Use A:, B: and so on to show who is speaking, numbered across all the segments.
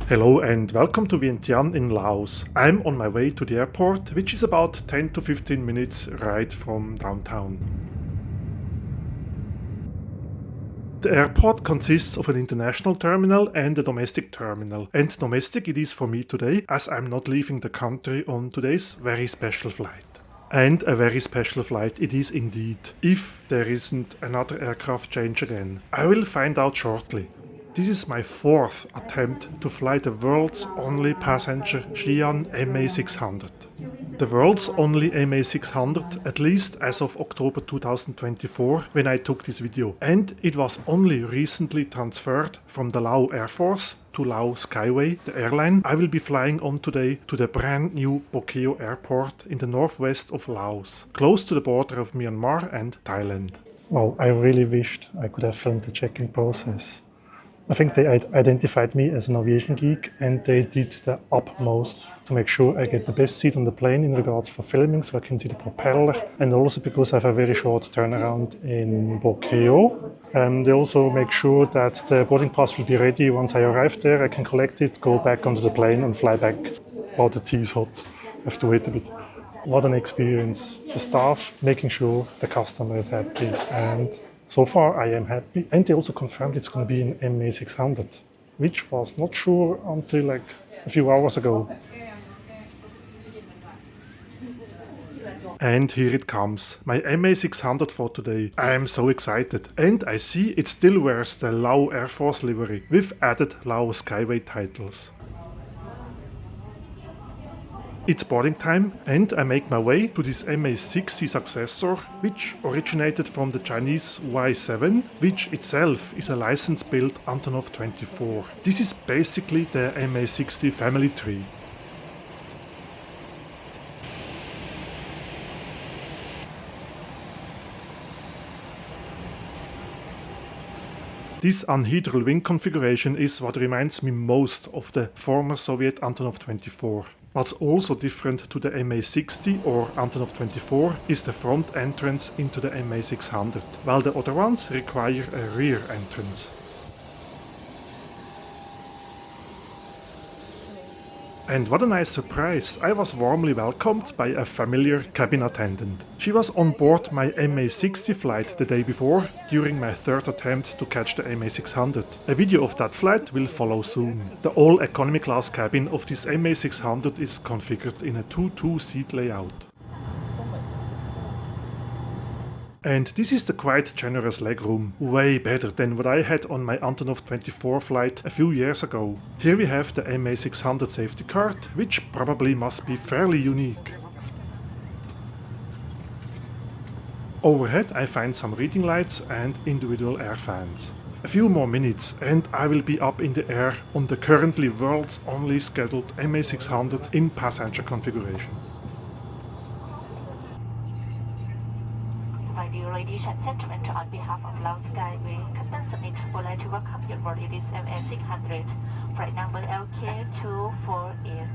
A: Hello and welcome to Vientiane in Laos. I'm on my way to the airport, which is about 10 to 15 minutes ride from downtown. The airport consists of an international terminal and a domestic terminal. And domestic it is for me today, as I'm not leaving the country on today's very special flight. And a very special flight it is indeed, if there isn't another aircraft change again. I will find out shortly. This is my fourth attempt to fly the world's only passenger Xian MA600. The world's only MA600, at least as of October 2024 when I took this video, and it was only recently transferred from the Lao Air Force to Lao Skyway, the airline I will be flying on today, to the brand new Bokeo airport in the northwest of Laos, close to the border of Myanmar and Thailand. Oh, I really wished I could have filmed the check-in process. I think they identified me as an aviation geek and they did the utmost to make sure I get the best seat on the plane in regards for filming so I can see the propeller, and also because I have a very short turnaround in Bokeo. They also make sure that the boarding pass will be ready once I arrive there. I can collect it, go back onto the plane and fly back while the tea is hot. I have to wait a bit. What an experience. The staff making sure the customer is happy, and so far I am happy. And they also confirmed it's going to be an MA600, which was not sure until like a few hours ago. And here it comes, my MA600 for today. I am so excited. And I see it still wears the Lao Air Force livery with added Lao Skyway titles. It's boarding time and I make my way to this MA60 successor, which originated from the Chinese Y7, which itself is a license-built Antonov 24. This is basically the MA60 family tree. This anhedral wing configuration is what reminds me most of the former Soviet Antonov 24. What's also different to the MA60 or Antonov 24 is the front entrance into the MA600, while the other ones require a rear entrance. And what a nice surprise! I was warmly welcomed by a familiar cabin attendant. She was on board my MA60 flight the day before, during my third attempt to catch the MA600. A video of that flight will follow soon. The all-economy class cabin of this MA600 is configured in a 2-2 seat layout. And this is the quite generous legroom, way better than what I had on my Antonov 24 flight a few years ago. Here we have the MA600 safety card, which probably must be fairly unique. Overhead I find some reading lights and individual air fans. A few more minutes and I will be up in the air on the currently world's only scheduled MA600 in passenger configuration.
B: Ladies and gentlemen, on behalf of Lao Skyway, Captain Smith would like to welcome you aboard this MA600, flight number LK248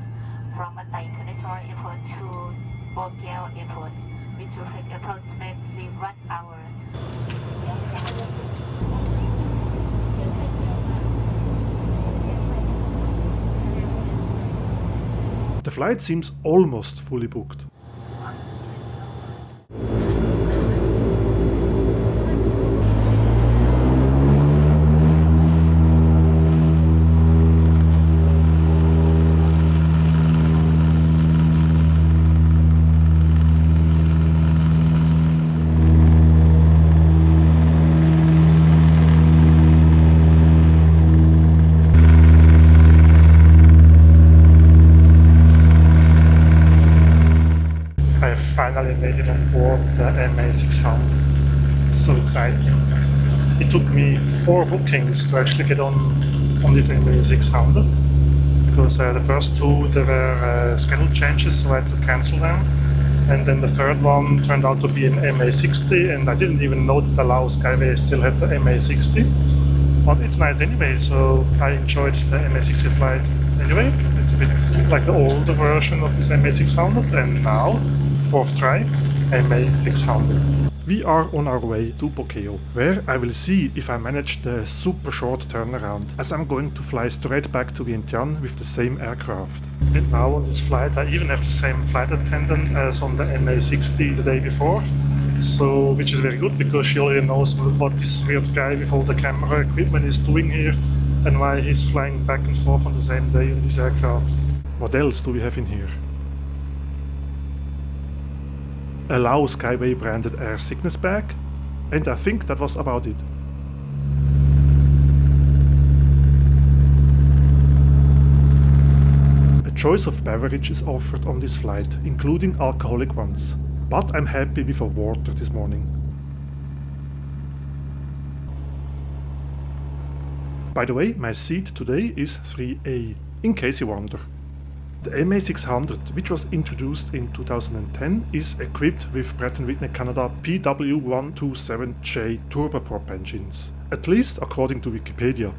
B: from Thai International Airport to Bokeo Airport, which will take approximately 1 hour.
A: The flight seems almost fully booked. Finally made it on board the MA600. It's so exciting. It took me 4 bookings to actually get on this MA600 because the first 2 there were schedule changes, so I had to cancel them. And then the third one turned out to be an MA60, and I didn't even know that the Lao Skyway still had the MA60. But it's nice anyway, so I enjoyed the MA60 flight anyway. It's a bit like the older version of this MA600, and now, 4th try, MA600. We are on our way to Bokeo, where I will see if I manage the super short turnaround, as I'm going to fly straight back to Vientiane with the same aircraft. And now on this flight I even have the same flight attendant as on the MA60 the day before, so which is very good because she already knows what this weird guy with all the camera equipment is doing here and why he's flying back and forth on the same day on this aircraft. What else do we have in here? A Lao Skyway branded air sickness bag, and I think that was about it. A choice of beverages offered on this flight, including alcoholic ones, but I'm happy with a water this morning. By the way, my seat today is 3A, in case you wonder. The MA600, which was introduced in 2010, is equipped with Pratt & Whitney Canada PW127J turboprop engines, at least according to Wikipedia.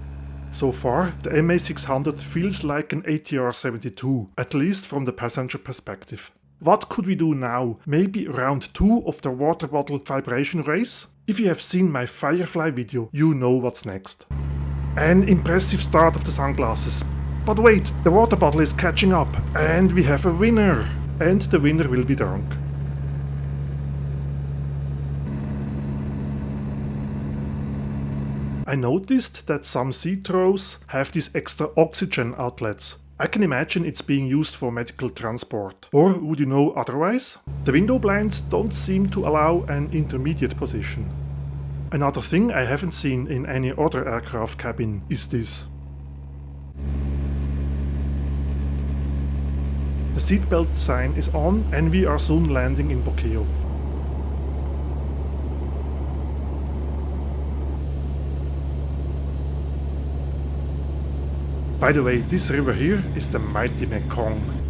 A: So far, the MA600 feels like an ATR-72, at least from the passenger perspective. What could we do now? Maybe round 2 of the water bottle vibration race? If you have seen my Firefly video, you know what's next. An impressive start of the sunglasses. But wait, the water bottle is catching up, and we have a winner! And the winner will be drunk. I noticed that some seat rows have these extra oxygen outlets. I can imagine it's being used for medical transport. Or would you know otherwise? The window blinds don't seem to allow an intermediate position. Another thing I haven't seen in any other aircraft cabin is this. The seatbelt sign is on and we are soon landing in Bokeo. By the way, this river here is the mighty Mekong.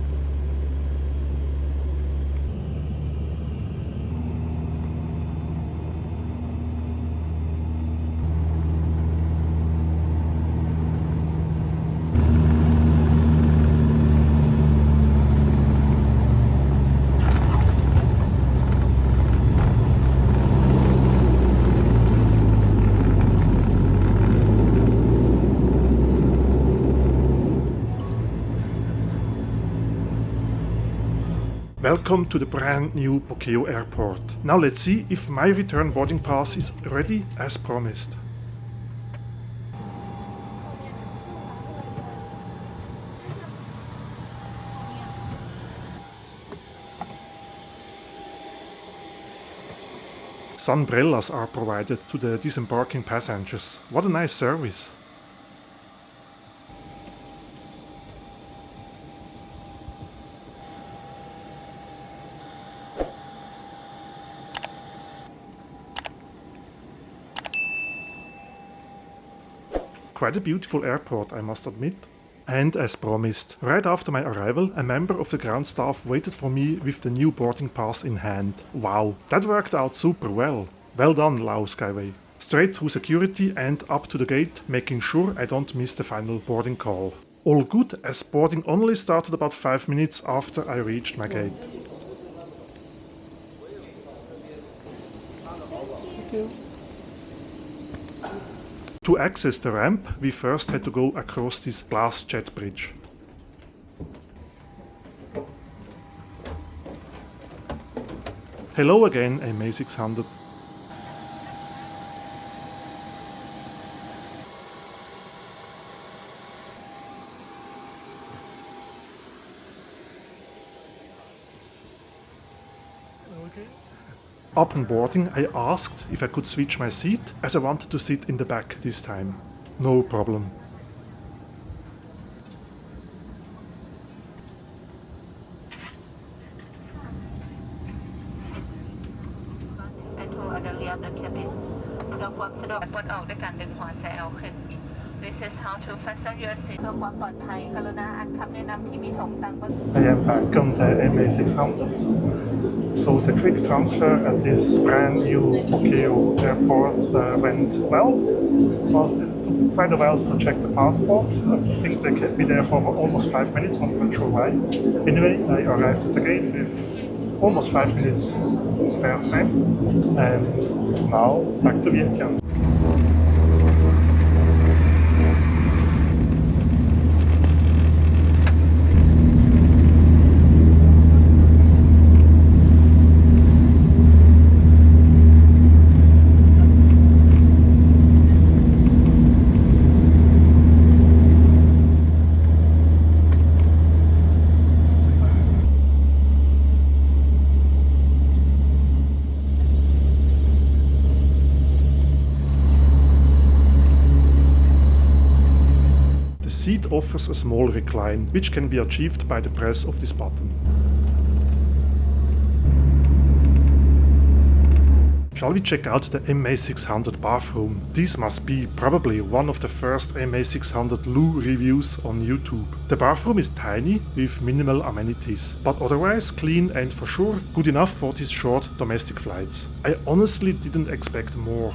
A: Welcome to the brand new Bokeo airport. Now let's see if my return boarding pass is ready as promised. Sunbrellas are provided to the disembarking passengers. What a nice service! Quite a beautiful airport, I must admit. And as promised, right after my arrival, a member of the ground staff waited for me with the new boarding pass in hand. Wow, that worked out super well. Well done, Lao Skyway. Straight through security and up to the gate, making sure I don't miss the final boarding call. All good, as boarding only started about 5 minutes after I reached my gate. Thank you. To access the ramp, we first had to go across this glass jet bridge. Hello again, MA600. Okay. Upon boarding, I asked if I could switch my seat, as I wanted to sit in the back this time. No problem.
B: And to other rear of the cabin. เพื่อความสะดวกปลดออกด้วยการดึงหัวใจเอาขึ้น This is how to fasten your seat เพื่อความปลอดภัยกรุณาอ่านคำแนะนำที่มีธงตั้งบน
A: I am back on the MA600. So the quick transfer at this brand new Bokeo airport went well. Well, it took quite a while to check the passports. I think they kept me there for almost 5 minutes, I'm not quite sure why. Anyway, I arrived at the gate with almost 5 minutes spare time, and now back to Vientiane. The seat offers a small recline, which can be achieved by the press of this button. Shall we check out the MA600 bathroom? This must be probably one of the first MA600 loo reviews on YouTube. The bathroom is tiny with minimal amenities, but otherwise clean and for sure good enough for these short domestic flights. I honestly didn't expect more.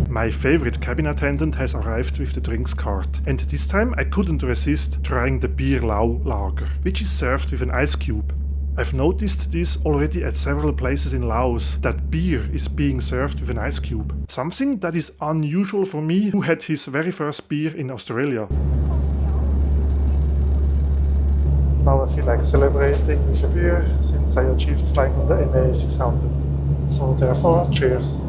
A: My favorite cabin attendant has arrived with the drinks cart, and this time I couldn't resist trying the beer Lao lager, which is served with an ice cube. I've noticed this already at several places in Laos, that beer is being served with an ice cube. Something that is unusual for me, who had his very first beer in Australia. Now I feel like celebrating with a beer, since I achieved flying on the MA600. So therefore, cheers.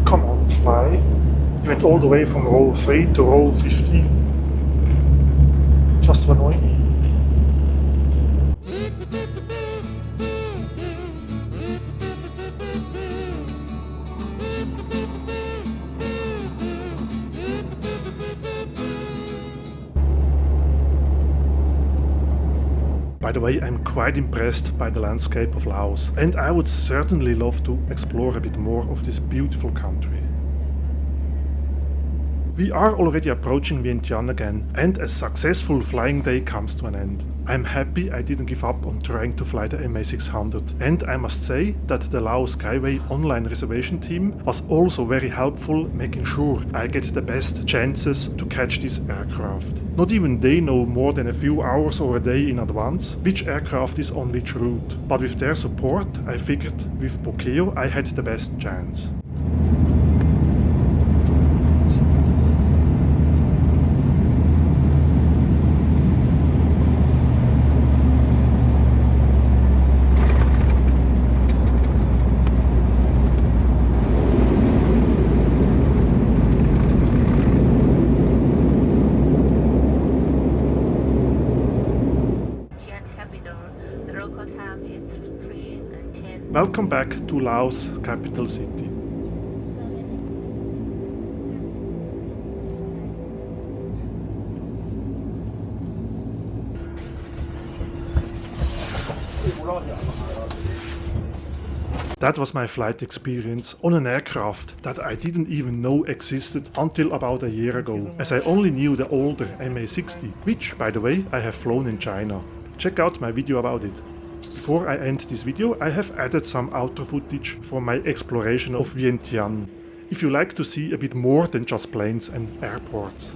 A: Come on, fly. You went all the way from row 3 to row 15. Just to annoy me. By the way, I'm quite impressed by the landscape of Laos, and I would certainly love to explore a bit more of this beautiful country. We are already approaching Vientiane again, and a successful flying day comes to an end. I'm happy I didn't give up on trying to fly the MA600, and I must say that the Lao Skyway online reservation team was also very helpful, making sure I get the best chances to catch this aircraft. Not even they know more than a few hours or a day in advance which aircraft is on which route, but with their support I figured with Bokeo I had the best chance. Welcome back to Laos capital city. That was my flight experience on an aircraft that I didn't even know existed until about a year ago, as I only knew the older MA60, which, by the way, I have flown in China. Check out my video about it. Before I end this video, I have added some outro footage for my exploration of Vientiane, if you like to see a bit more than just planes and airports.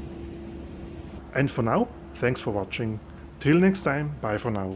A: And for now, thanks for watching. Till next time, bye for now.